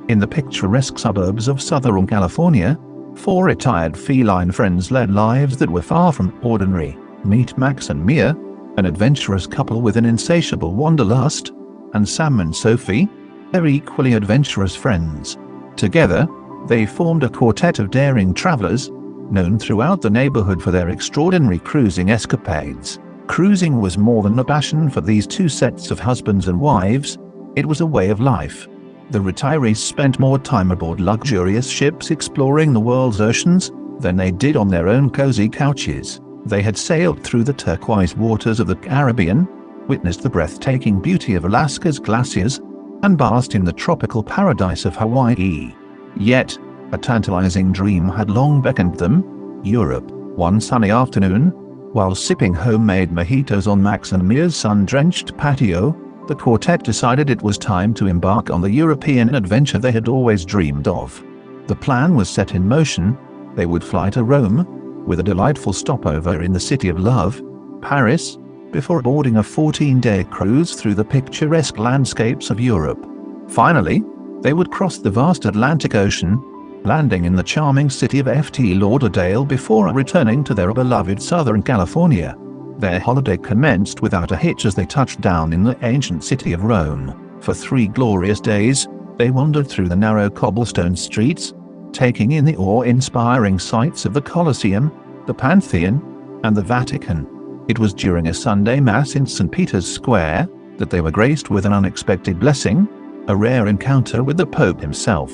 In the picturesque suburbs of Southern California, 4 retired feline friends led lives that were far from ordinary. Meet Max and Mia, an adventurous couple with an insatiable wanderlust, and Sam and Sophie, their equally adventurous friends. Together, they formed a quartet of daring travelers, known throughout the neighborhood for their extraordinary cruising escapades. Cruising was more than a passion for these 2 sets of husbands and wives, it was a way of life. The retirees spent more time aboard luxurious ships exploring the world's oceans than they did on their own cozy couches. They had sailed through the turquoise waters of the Caribbean, witnessed the breathtaking beauty of Alaska's glaciers, and basked in the tropical paradise of Hawaii. Yet, a tantalizing dream had long beckoned them: Europe. One sunny afternoon, while sipping homemade mojitos on Max and Mia's sun-drenched patio, the quartet decided it was time to embark on the European adventure they had always dreamed of. The plan was set in motion. They would fly to Rome, with a delightful stopover in the City of Love, Paris, before boarding a 14-day cruise through the picturesque landscapes of Europe. Finally, they would cross the vast Atlantic Ocean, landing in the charming city of Fort Lauderdale before returning to their beloved Southern California. Their holiday commenced without a hitch as they touched down in the ancient city of Rome. For 3 glorious days, they wandered through the narrow cobblestone streets, taking in the awe-inspiring sights of the Colosseum, the Pantheon, and the Vatican. It was during a Sunday Mass in St. Peter's Square that they were graced with an unexpected blessing, a rare encounter with the Pope himself,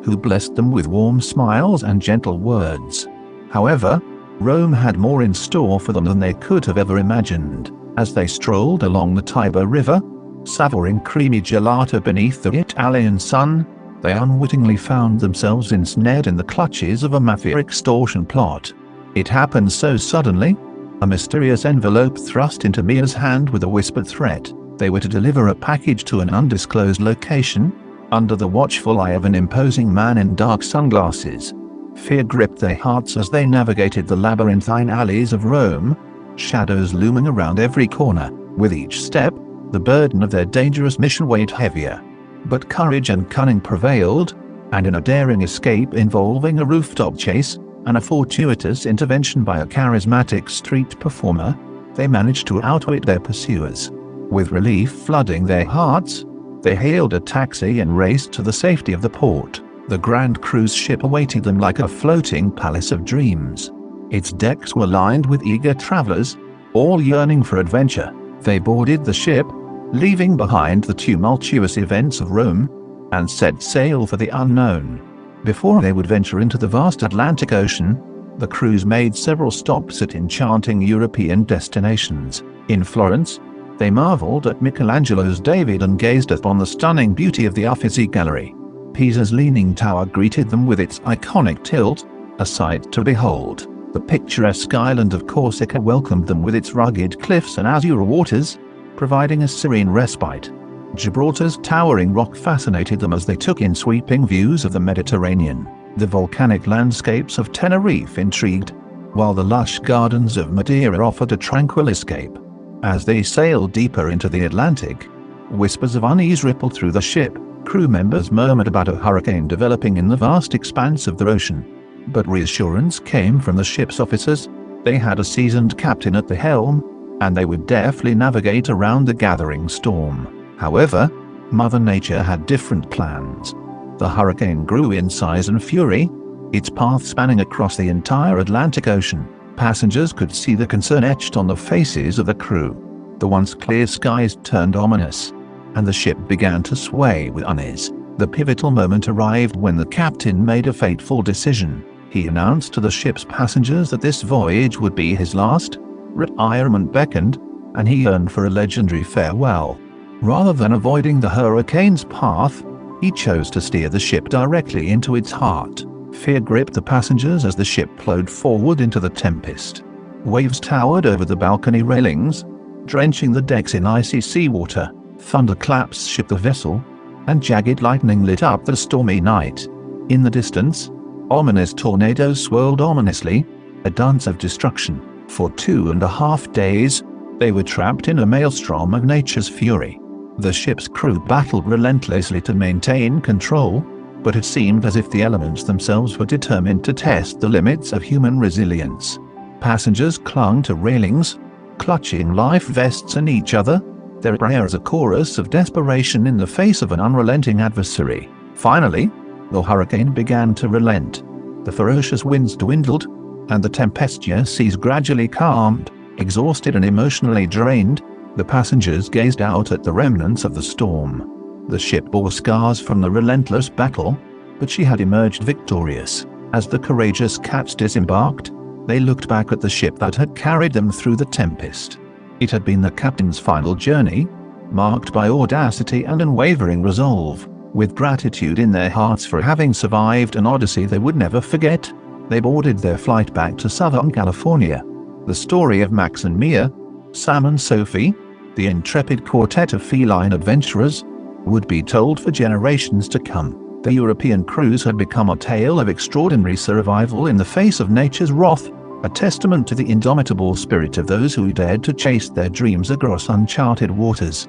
who blessed them with warm smiles and gentle words. However, Rome had more in store for them than they could have ever imagined. As they strolled along the Tiber River, savoring creamy gelato beneath the Italian sun, they unwittingly found themselves ensnared in the clutches of a mafia extortion plot. It happened so suddenly. A mysterious envelope thrust into Mia's hand with a whispered threat. They were to deliver a package to an undisclosed location, under the watchful eye of an imposing man in dark sunglasses. Fear gripped their hearts as they navigated the labyrinthine alleys of Rome, shadows looming around every corner. With each step, the burden of their dangerous mission weighed heavier. But courage and cunning prevailed, and in a daring escape involving a rooftop chase and a fortuitous intervention by a charismatic street performer, they managed to outwit their pursuers. With relief flooding their hearts, they hailed a taxi and raced to the safety of the port. The grand cruise ship awaited them like a floating palace of dreams. Its decks were lined with eager travelers, all yearning for adventure. They boarded the ship, leaving behind the tumultuous events of Rome, and set sail for the unknown. Before they would venture into the vast Atlantic Ocean, the cruise made several stops at enchanting European destinations. In Florence, they marveled at Michelangelo's David and gazed upon the stunning beauty of the Uffizi Gallery. Pisa's leaning tower greeted them with its iconic tilt, a sight to behold. The picturesque island of Corsica welcomed them with its rugged cliffs and azure waters, providing a serene respite. Gibraltar's towering rock fascinated them as they took in sweeping views of the Mediterranean. The volcanic landscapes of Tenerife intrigued, while the lush gardens of Madeira offered a tranquil escape. As they sailed deeper into the Atlantic, whispers of unease rippled through the ship. Crew members murmured about a hurricane developing in the vast expanse of the ocean. But reassurance came from the ship's officers. They had a seasoned captain at the helm, and they would deftly navigate around the gathering storm. However, Mother Nature had different plans. The hurricane grew in size and fury, its path spanning across the entire Atlantic Ocean. Passengers could see the concern etched on the faces of the crew. The once clear skies turned ominous, and the ship began to sway with unease. The pivotal moment arrived when the captain made a fateful decision. He announced to the ship's passengers that this voyage would be his last. Retirement beckoned, and he yearned for a legendary farewell. Rather than avoiding the hurricane's path, he chose to steer the ship directly into its heart. Fear gripped the passengers as the ship plowed forward into the tempest. Waves towered over the balcony railings, drenching the decks in icy seawater. Thunderclaps shook the vessel, and jagged lightning lit up the stormy night. In the distance, ominous tornadoes swirled ominously, a dance of destruction. For 2.5 days, they were trapped in a maelstrom of nature's fury. The ship's crew battled relentlessly to maintain control, but it seemed as if the elements themselves were determined to test the limits of human resilience. Passengers clung to railings, clutching life vests and each other, their prayers a chorus of desperation in the face of an unrelenting adversary. Finally, the hurricane began to relent. The ferocious winds dwindled, and the tempestuous seas gradually calmed. Exhausted and emotionally drained, the passengers gazed out at the remnants of the storm. The ship bore scars from the relentless battle, but she had emerged victorious. As the courageous cats disembarked, they looked back at the ship that had carried them through the tempest. It had been the captain's final journey, marked by audacity and unwavering resolve. With gratitude in their hearts for having survived an odyssey they would never forget, they boarded their flight back to Southern California. The story of Max and Mia, Sam and Sophie, the intrepid quartet of feline adventurers, would be told for generations to come. The European cruise had become a tale of extraordinary survival in the face of nature's wrath, a testament to the indomitable spirit of those who dared to chase their dreams across uncharted waters.